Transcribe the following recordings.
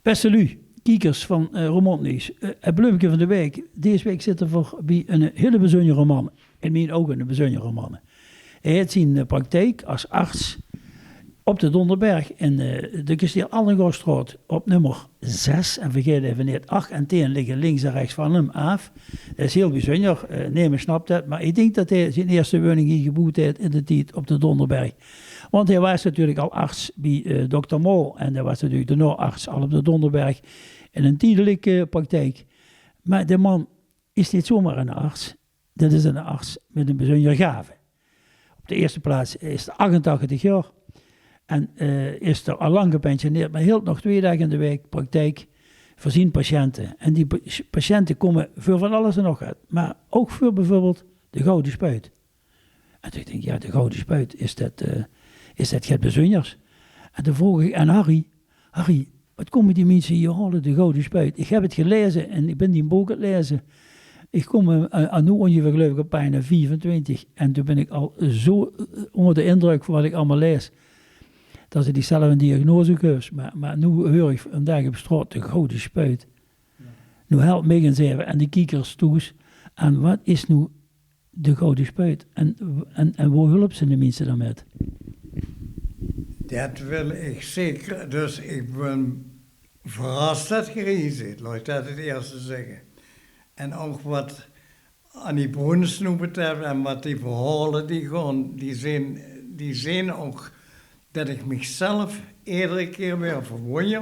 Beste Lu, kiekers van Romannieuws. Het bloempje van de week. Deze week zit er voor bij een hele bijzondere roman. In mijn ogen een bijzondere roman. Hij heeft zijn praktijk als arts op de Donderberg in de Kasteel Allengorstraat op nummer 6. En vergeet even niet, 8 en 10 liggen links en rechts van hem af. Dat is heel bijzonder, niemand snapt dat. Maar ik denk dat hij zijn eerste woning hier geboet heeft in de tijd op de Donderberg. Want hij was natuurlijk al arts bij Dr. Mol. En hij was natuurlijk de arts al op de Donderberg in een tijdelijke praktijk. Maar de man is niet zomaar een arts. Dit is een arts met een bijzondere gave. Op de eerste plaats is hij 88 jaar. En is er al lang gepensioneerd, maar hield nog 2 dagen in de week praktijk voorzien patiënten. En die patiënten komen voor van alles en nog uit. Maar ook voor bijvoorbeeld de gouden spuit. En toen denk ik, ja, de gouden spuit, is dat het bijzonders? En toen vroeg ik aan Harry, wat komen die mensen hier halen, de gouden spuit? Ik heb het gelezen en ik ben die boek aan het lezen. Ik kom aan nu ongeveer geloof ik op bijna 24. En toen ben ik al zo onder de indruk van wat ik allemaal lees. Dat ze diezelfde diagnose geeft. Maar nu hoor ik vandaag op straat de gouden spuit. Ja. Nu helpt mij eens even en de kiekers toes. En wat is nu de gouden spuit? En waar hulp ze de mensen dan met? Dat wil ik zeker. Dus ik ben verrast dat je erin zit. Laat ik dat het eerste zeggen. En ook wat Annie Broens nu betreft en wat die verhalen die zijn ook dat ik mezelf iedere keer weer verwonder.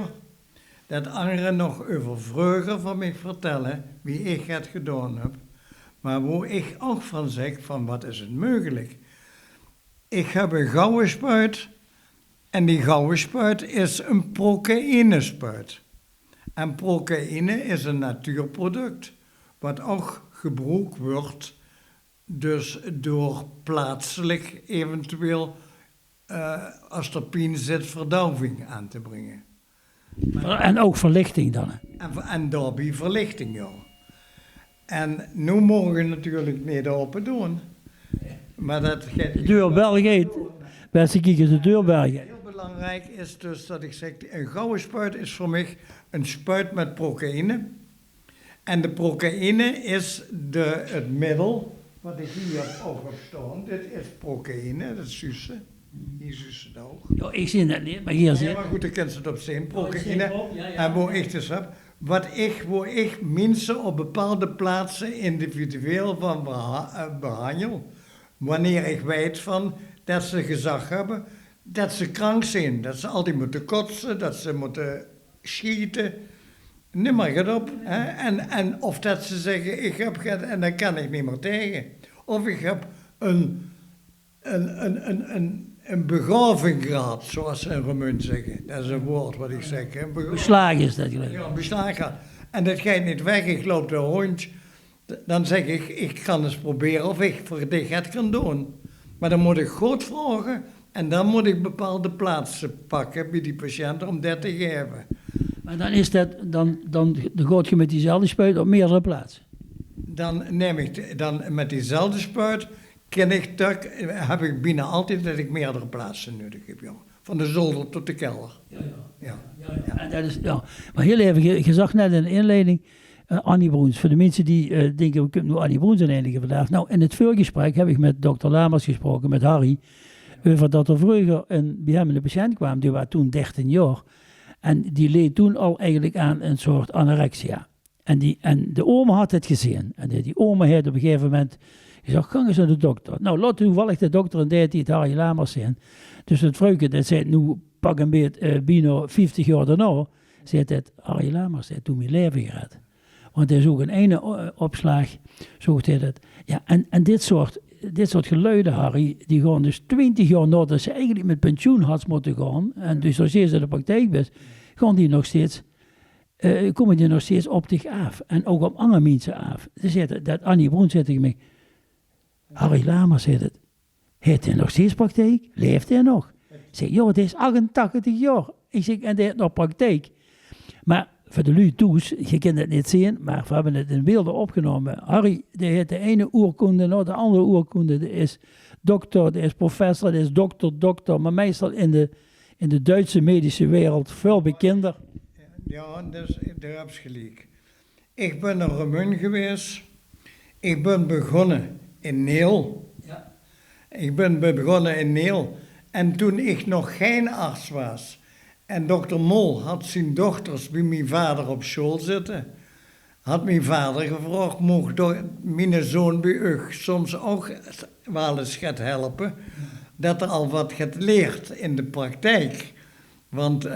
Dat anderen nog over vreugde van mij vertellen wie ik het gedaan heb. Maar waar ik ook van zeg, van wat is het mogelijk? Ik heb een gouden spuit en die gouden spuit is een procaïnespuit. En procaïne is een natuurproduct, wat ook gebruikt wordt, dus door plaatselijk eventueel, als er pijn zit, verdoving aan te brengen. En ook verlichting dan? En daarbij verlichting, ja. En nu mogen we natuurlijk niet open doen. Maar dat de deur Belgeet. Beste kijkers, de deur Belgeet. Heel belangrijk is dus dat ik zeg, een gouden spuit is voor mij een spuit met procaïne. En de procaïne is het middel, wat ik hier ook op staan. Dit is procaïne, dat is zussen. Hier zussen het ook. Ja, ik zie dat niet, maar hier zit. Ja, maar goed, ik ken ze het op zijn procaïne. En waar ik dus heb, waar ik mensen op bepaalde plaatsen individueel van behandel. Wanneer ik weet van dat ze gezag hebben, dat ze krank zijn, dat ze altijd moeten kotsen, dat ze moeten schieten. Neem maar het op. Hè? En of dat ze zeggen, ik heb het en dan kan ik niet meer tegen. Of ik heb een begravingsgraad, zoals ze in Romein zeggen. Dat is een woord wat ik zeg. Beslag is dat gelijk. Ja, een beslagen. En dat gaat niet weg, ik loop de hond. Dan zeg ik ga eens proberen of ik voor dit het kan doen. Maar dan moet ik goed vragen en dan moet ik bepaalde plaatsen pakken bij die patiënten om dat te geven. Maar dan is dat, dan gaat je met diezelfde spuit op meerdere plaatsen? Dan neem ik, met diezelfde spuit, heb ik bijna altijd dat ik meerdere plaatsen nodig heb, ja. Van de zolder tot de kelder. Ja. En dat is, ja. Maar heel even, je zag net in de inleiding Annie Broens. Voor de mensen die denken, we kunnen nu Annie Broens inleiden vandaag. Nou, in het voorgesprek heb ik met dokter Lamers gesproken, met Harry, over dat er vroeger bij hem een patiënt kwam, die was toen 13 jaar. En die leed toen al eigenlijk aan een soort anorexia. En de oma had het gezien. En die oma had op een gegeven moment gezegd, ga eens naar de dokter. Nou, laat toevallig de dokter en deed die het Harry Lamers zijn. Dus het vrouwtje, dat zei nu pak een beetje bijna 50 jaar daarna, zei het Harry Lamers, heeft toen mijn leven gered. Want hij zocht een ene opslag, zocht hij dat. Ja, en dit soort geluiden, Harry, die gaan dus 20 jaar nadat ze eigenlijk met pensioen had moeten gaan, en dus als je in de praktijk bent, gaan die nog steeds, komen die nog steeds op zich af. En ook op andere mensen af. Ze zegt dat Annie Broen zei tegen mij, Harry Lamers zei het, heeft hij nog steeds praktijk? Leeft hij nog? Ik zeg, joh, het is 88 jaar. Ik zeg, en hij heeft nog praktijk. Maar voor de lui thuis, je kunt het niet zien, maar we hebben het in beelden opgenomen. Harry, die heeft de ene oerkunde naar de andere oerkunde. Die is dokter, die is professor, die is dokter. Maar meestal in de Duitse medische wereld veel bekender. Ja, dus, daar heb je gelijk. Ik ben een Romun geweest. Ik ben begonnen in Neel. Ja. Ik ben begonnen in Neel. En toen ik nog geen arts was en dokter Mol had zijn dochters bij mijn vader op school zitten, had mijn vader gevraagd, mocht mijn zoon bij u soms ook wel eens gaat helpen, dat er al wat gaat leerd in de praktijk. Want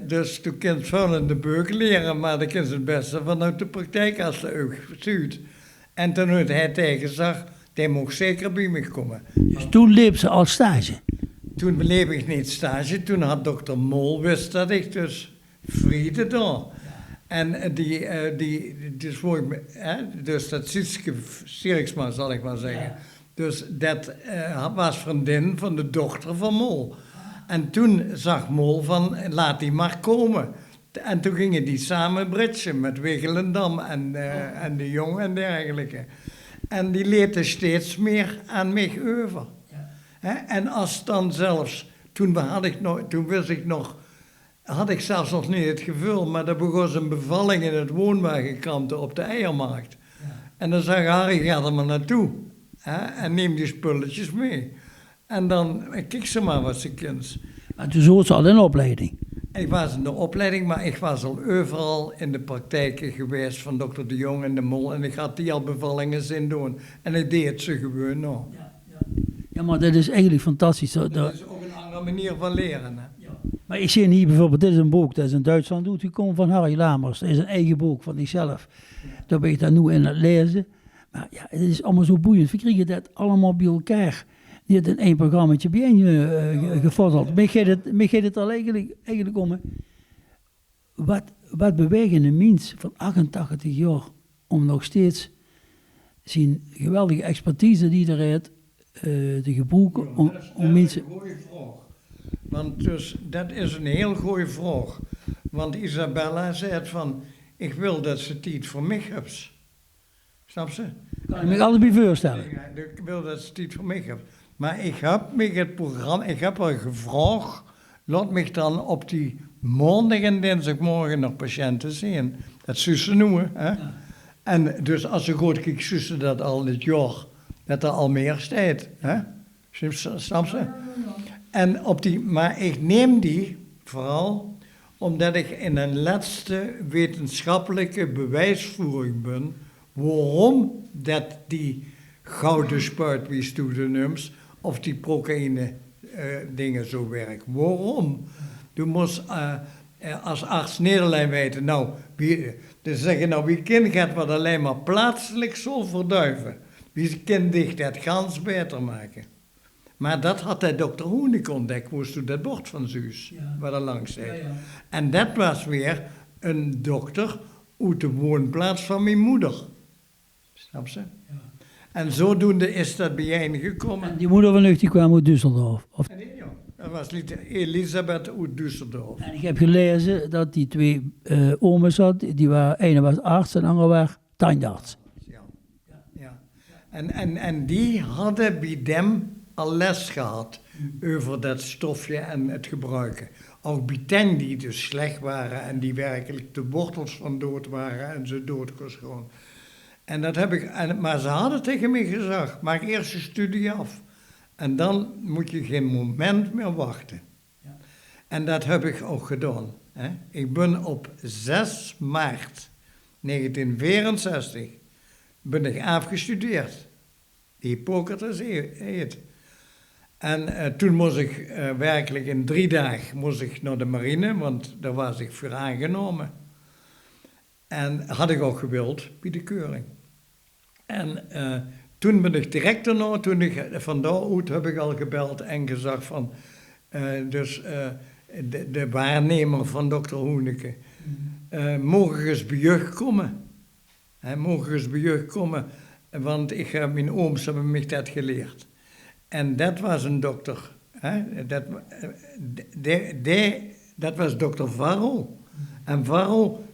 dus toen kind veel in de beuk leren, maar dan kind het beste vanuit de praktijk als de u stuurt. En toen had hij tegen zag, hij mocht zeker bij me komen. Dus toen liep ze al stage. Toen bleef ik niet stage, toen had dokter Mol wist dat ik dus vrede daar. En dus dat Sietske Sierksma zal ik maar zeggen. Ja. Dus dat was vriendin van de dochter van Mol. En toen zag Mol van, laat die maar komen. En toen gingen die samen britsen met Wiggelendam en de Jong en dergelijke. En die leerden steeds meer aan mij over. En als dan zelfs, toen had ik zelfs nog niet het gevoel, maar er begon een bevalling in het woonwagenkamp op de Eiermarkt. Ja. En dan zei Harry, ga er maar naartoe. En neem die spulletjes mee. En dan, kijk ze maar wat ze kind. Maar toen zat ze al in opleiding. Ik was in de opleiding, maar ik was al overal in de praktijken geweest van dokter De Jong en de Mol. En ik had die al bevallingen zien doen. En ik deed ze gewoon nog. Ja, maar dat is eigenlijk fantastisch. Dat is ook een andere manier van leren. Hè? Ja. Maar ik zie hier bijvoorbeeld, dit is een boek, dat is in Duitsland uitgekomen van Harry Lamers. Dat is een eigen boek van zichzelf. Daar ben ik daar nu in het lezen. Maar ja, het is allemaal zo boeiend. We kregen dat allemaal bij elkaar. Niet in één programmaatje bijeen gevoddeld. Maar gaat het al eigenlijk om, wat beweegt een mens van 88 jaar om nog steeds zijn geweldige expertise die er heeft, te gebruiken om mensen... Dat is een goede vraag. Want dus, dat is een heel goede vraag. Want Isabella zei van, ik wil dat ze tijd voor mij heeft. Snap ze? Kan ik me altijd bij voorstellen. Ik wil dat ze tijd voor mij heeft. Maar ik heb me het programma, ik heb haar gevraagd, laat me dan op die maandag en dinsdagmorgen nog patiënten zien. Dat zussen noemen. Hè? Ja. En dus als ze goed kijkt, zussen dat al dit jaar, dat er al meer staat. Hè? Snap ze? En maar ik neem die vooral omdat ik in een laatste wetenschappelijke bewijsvoering ben waarom dat die gouden spuitwies-toedenums of die procaïne dingen zo werken. Waarom? Je moest als arts Nederland weten, wie kind gaat wat alleen maar plaatselijk zal verduiven. Wie kind dicht het gans beter maken. Maar dat had hij dokter Hoenik ontdekt, moest u dat bord van Zeus, waar er langs zit. Ja, ja. En dat was weer een dokter uit de woonplaats van mijn moeder. Snap ze? Ja. En zodoende is dat bijeen gekomen. En die moeder van u, die kwam uit Düsseldorf? Ja, dat was Elisabeth uit Düsseldorf. En ik heb gelezen dat die twee ooms had, ene was arts en de andere was tandarts. Ja. En die hadden bij hem al les gehad over dat stofje en het gebruiken. Ook bij ten die dus slecht waren en die werkelijk de wortels van dood waren en ze doodkoos gewoon. En dat heb ik, maar ze hadden tegen mij gezegd, maak eerst je studie af. En dan moet je geen moment meer wachten. Ja. En dat heb ik ook gedaan. Hè. Ik ben op 6 maart 1964 ben ik afgestudeerd. Hippocrates heet. En toen moest ik werkelijk in 3 dagen naar de marine, want daar was ik voor aangenomen. En had ik ook gewild bij de keuring. En toen ben ik direct daarna, toen ik van daaruit heb ik al gebeld en gezegd van, de waarnemer van dokter Hoeneke, mogen eens bij jeugd komen. Mogen eens bij jeugd komen, want mijn ooms hebben mij dat geleerd. En dat was een dokter, dat was dokter Varro. En Varro,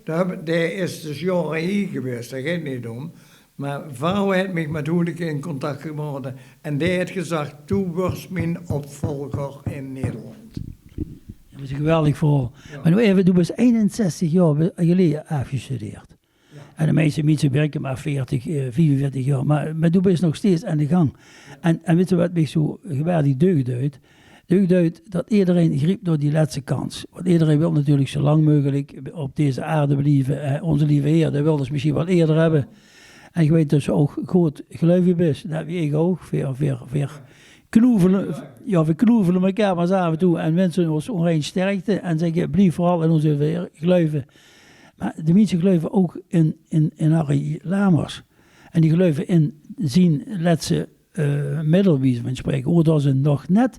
Die is dus jaren hier geweest, daar gaat het niet om. Maar vrouw heeft mij met Hoeneke in contact gebracht. En die heeft gezegd, toen was mijn opvolger in Nederland. Dat is een geweldig verhaal. Ja. Maar nu even, toen was 61 jaar geleden afgestudeerd. Ja. En de meeste mensen werken maar 40, 44 jaar. Maar toen ben je nog steeds aan de gang. En weet je wat mij zo geweldig deugd uit? Deugd uit dat iedereen griep door die laatste kans. Want iedereen wil natuurlijk zo lang mogelijk op deze aarde blijven. Onze lieve Heer, dat wilde ze misschien wel eerder hebben. En je weet dus ook goed gelukkig bent. Dat heb ik ook. Weer knoevelen. Ja, we knoevelen elkaar maar eens af en toe. En wensen ons onrein sterkte. En zeggen, blijf vooral in onze geloven. Maar de mensen geloven ook in Harry Lamers. En die geloven in zijn laatste middel, wie ze van spreken. Hoe dat ze nog net...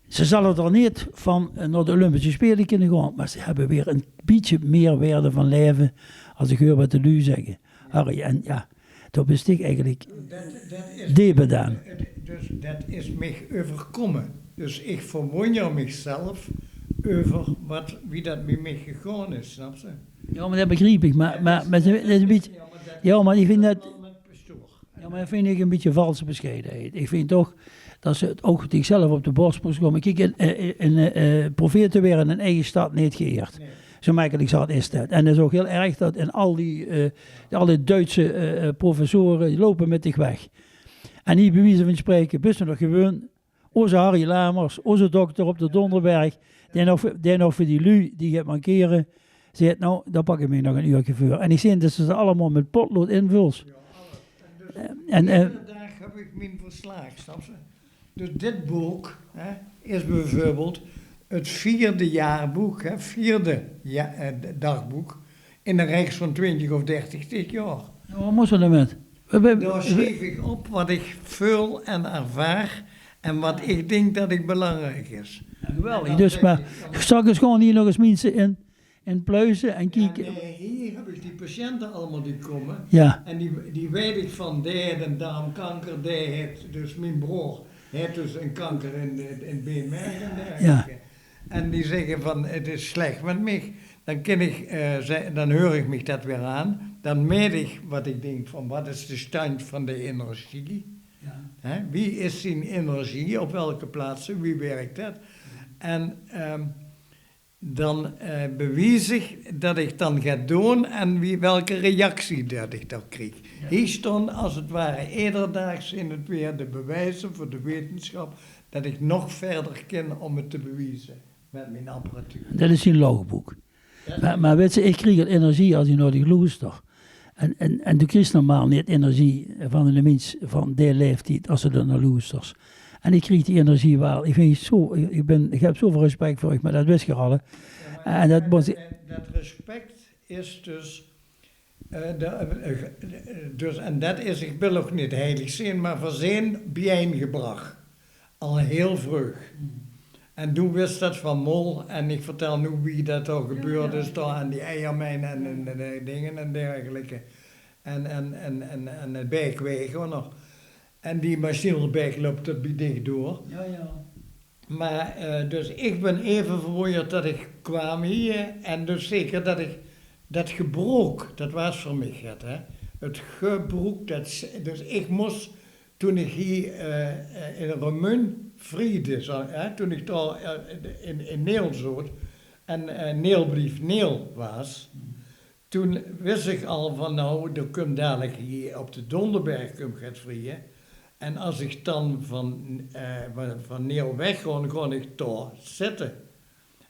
Ze zullen er niet van naar de Olympische Spelen kunnen gaan. Maar ze hebben weer een beetje meer waarde van leven. Als ik hoor wat de lui zeggen. Harry, en ja, dat is ik eigenlijk debedaan. Dus dat is mij overkomen. Dus ik verwonder mezelf over wie dat met mij gegaan is, snap je? Ja, maar dat begrijp ik. Maar dat is een beetje... Ja, maar ik vind dat... Ja, maar dat vind ik een beetje valse bescheidenheid. Ik vind toch dat ze het ook zichzelf op de borst moest komen. Kijk, een profeet te weer in een eigen stad niet geëerd. Nee. Zo makkelijk zat is dat. En dat is ook heel erg dat in al die Duitse professoren die lopen met zich weg. En hier bij wijze van spreken, best nog gewoon, onze Harry Lamers, onze dokter op de Donderberg, die nog voor die lui, die gaat mankeren, zegt nou, dan pak ik me nog een uurtje voor. En ik zie dat ze allemaal met potlood invult. En vandaag heb ik mijn verslag, snap je? Dus dit boek is bijvoorbeeld het 4e jaarboek, 4e dagboek, in een reeks van 20 of 30 jaar. Ja, wat moest we daarmee? Daar schreef ik op wat ik voel en ervaar en wat ik denk dat ik belangrijk is. Ja, geweldig, dus maar straks gewoon hier nog eens mensen in pluizen en kijken. Ja, nee, hier heb ik die patiënten allemaal die komen. Ja. En die weet ik van, die heeft een darmkanker, die heeft, dus mijn broer heeft dus een kanker in het beenmerg en dergelijke. Ja. En die zeggen van, het is slecht met mij. Dan hoor ik me dat weer aan. Dan meet ik wat ik denk van, wat is de stand van de energie? Ja. Wie is zijn energie, op welke plaatsen, wie werkt dat? En dan bewijs ik dat ik dan ga doen en welke reactie dat ik dan krijg. Ja. Hier stond als het ware ederdaags in het weer de bewijzen voor de wetenschap dat ik nog verder ken om het te bewijzen met mijn apparatuur. Dat is zijn logboek. Maar weet je, ik kreeg energie als je naar die luister. En du krijgt normaal niet energie van een mens van die leeftijd als ze er naar luistert. En ik kreeg die energie wel. Ik heb zoveel respect voor je, maar dat wist je al. Ja, dat respect is dus, en dat is, ik wil ook niet heilig zijn, maar voor zijn bijeengebracht. Al heel vroeg. En toen wist dat van Mol, en ik vertel nu wie dat al gebeurd is, daar aan die eiermijn en de dingen en dergelijke. En het Bijkweg ook nog. En die Machielberg loopt er bij dicht door. Ja. Maar dus ik ben even verwonderd dat ik kwam hier en dus zeker dat ik dat gebroek, dat was voor mij het, hè. Het gebroek, dus ik moest, toen ik hier in Remun Friede, toen ik daar in Neel zat en Neel was, toen wist ik al van nou, er komt dadelijk hier op de Donderberg gaat vrieën. En als ik dan van Neel weg kon ik daar zitten.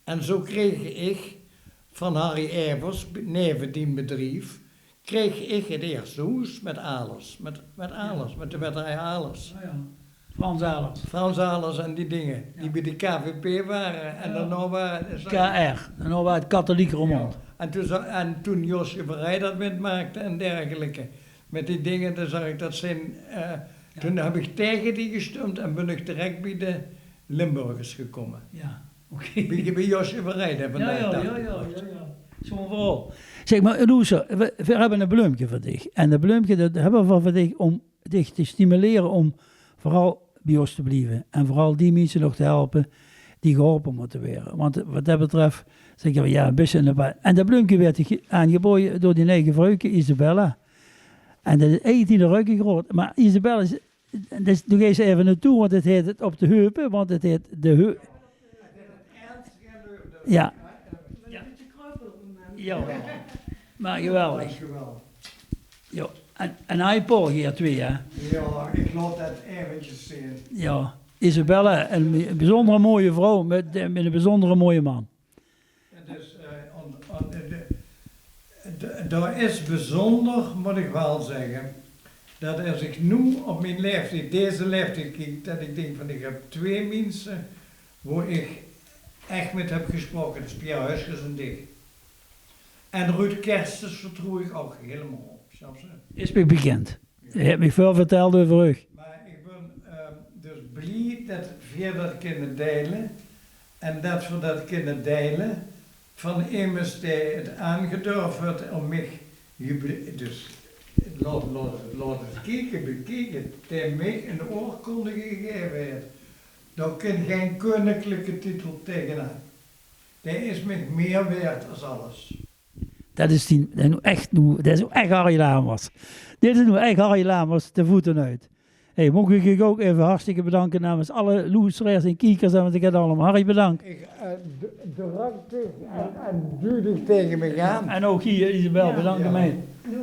En zo kreeg ik van Harry Evers, neven die bedrijf, kreeg ik het eerste huis met alles. Met alles, met de wetterij alles. Ja. Frans Alers en die dingen, die bij de KVP waren. En daarna waren... KR, daarna was het katholieke Roermond. Ja. En toen Josje Verrij dat maakte en dergelijke, met die dingen, dan zag ik dat zijn... Toen heb ik tegen die gestemd en ben ik direct bij de Limburgers gekomen. Ja, oké. Bij Josje Verrij hebben we Ja. Zo'n verhaal. Zeg maar, Loese, we hebben een bloempje voor dich. En dat bloempje dat hebben we voor dich om dich te stimuleren om vooral bij ons te blijven. En vooral die mensen nog te helpen die geholpen moeten worden. Want wat dat betreft, zeg ik ja, een beetje erbij. En dat bloemje werd aangeboden door die eigen vrouwke, Isabella. En dat is 18 reuken groot. Maar Isabella is, dus doe eens even naartoe, want het heet het op de heupen, want het heet de heup. Ja. Ja, maar geweldig. Dankjewel. Ja. En hij Paul hier twee, hè? Ja, ik laat dat eventjes zien. Ja. Isabella, een bijzondere mooie vrouw met een bijzondere mooie man. Dus, dat is bijzonder, moet ik wel zeggen, dat als ik nu op mijn leeftijd, deze leeftijd kijk, dat ik denk van ik heb twee mensen waar ik echt met heb gesproken. Dat is Pierre Huisjes en Dick. En Ruud Kerstens vertrouw ik ook helemaal op, snap je? Is mij bekend. Je hebt me veel verteld over u. Maar ik ben dus blij dat we dat kunnen delen. En dat we dat kunnen delen van iemand die het aangedurfd heeft om mij, dus laat het bekijken, die mij een oorkonde gegeven heeft. Daar kan geen koninklijke titel tegenaan. Die is mij meer waard als alles. Dat is nu echt Harry Lamers. Dit is nu echt Harry Lamers de voeten uit. Hey, mag ik je ook even hartstikke bedanken namens alle luisteraars en kijkers. En ik heb allemaal Harry bedankt. Ik druk en duw tegen me gaan. En ook hier Isabel, bedankt mij. Ja.